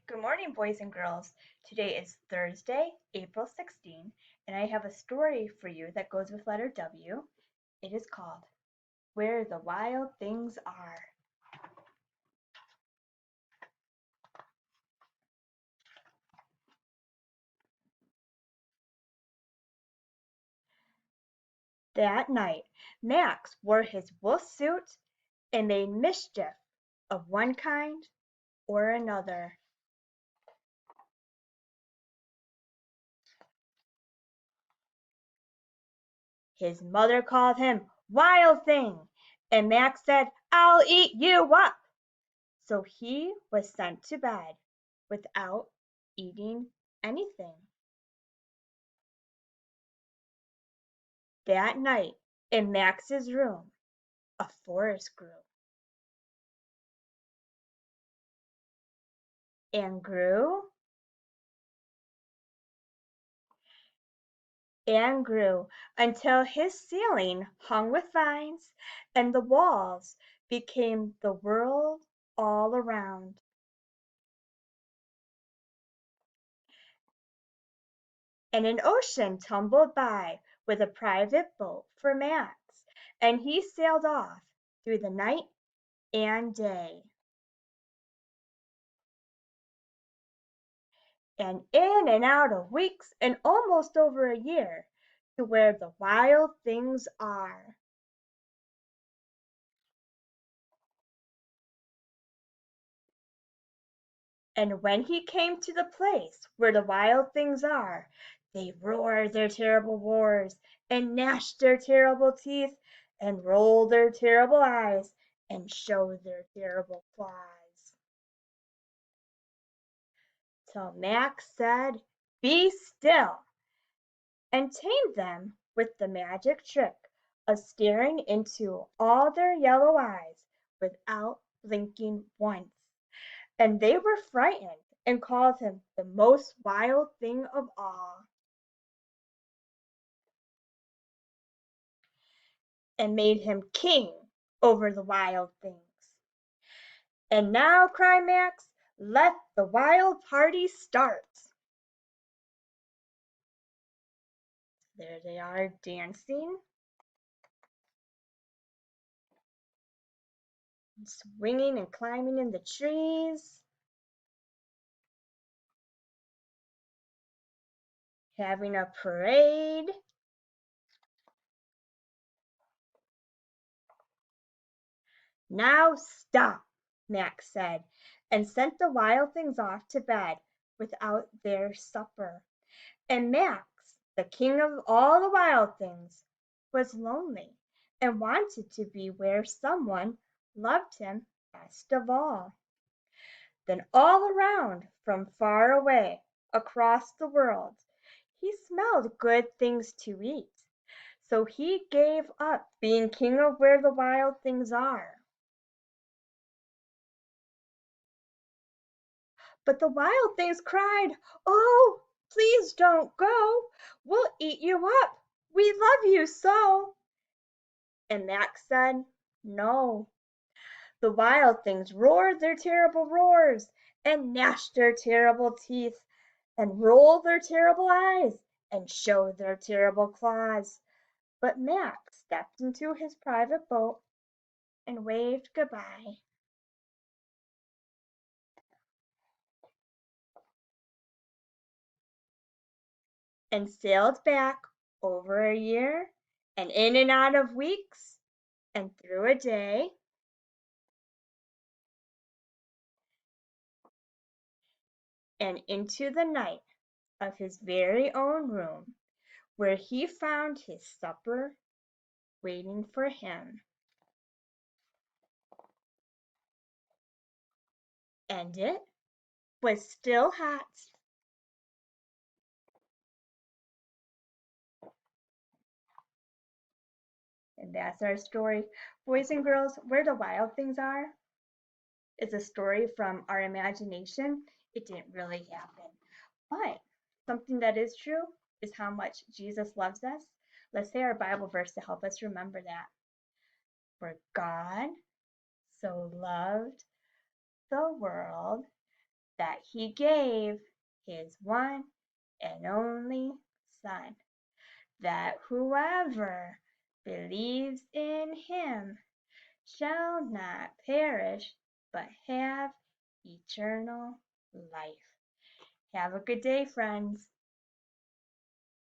Good morning, boys and girls. Today is Thursday, April 16, and I have a story for you that goes with letter W. It is called Where the Wild Things Are. That night, Max wore his wolf suit and made mischief of one kind or another. His mother called him Wild Thing, and Max said, "I'll eat you up." So he was sent to bed without eating anything. That night, in Max's room, a forest grew and grew and grew until his ceiling hung with vines and the walls became the world all around. And an ocean tumbled by with a private boat for Max, and he sailed off through the night and day. And in and out of weeks and almost over a year to where the wild things are. And when he came to the place where the wild things are, they roared their terrible roars, and gnashed their terrible teeth, and rolled their terrible eyes, and showed their terrible claws. Till Max said, "Be still," and tamed them with the magic trick of staring into all their yellow eyes without blinking once. And they were frightened and called him the most wild thing of all. And made him king over the wild things. And now, cried Max, let the wild party start. There they are dancing, and swinging and climbing in the trees, having a parade. Now stop, Max said, and sent the wild things off to bed without their supper. And Max, the king of all the wild things, was lonely and wanted to be where someone loved him best of all. Then all around, from far away, across the world, he smelled good things to eat. So he gave up being king of where the wild things are. But the wild things cried, "Oh, please don't go. We'll eat you up. We love you so." And Max said, "No." The wild things roared their terrible roars, and gnashed their terrible teeth, and rolled their terrible eyes, and showed their terrible claws. But Max stepped into his private boat and waved goodbye, and sailed back over a year, and in and out of weeks, and through a day, and into the night of his very own room, where he found his supper waiting for him. And it was still hot. And that's our story. Boys and girls, where the wild things are is a story from our imagination. It didn't really happen. But something that is true is how much Jesus loves us. Let's say our Bible verse to help us remember that. For God so loved the world that he gave his one and only Son, that whoever believes in him shall not perish, but have eternal life. Have a good day, friends.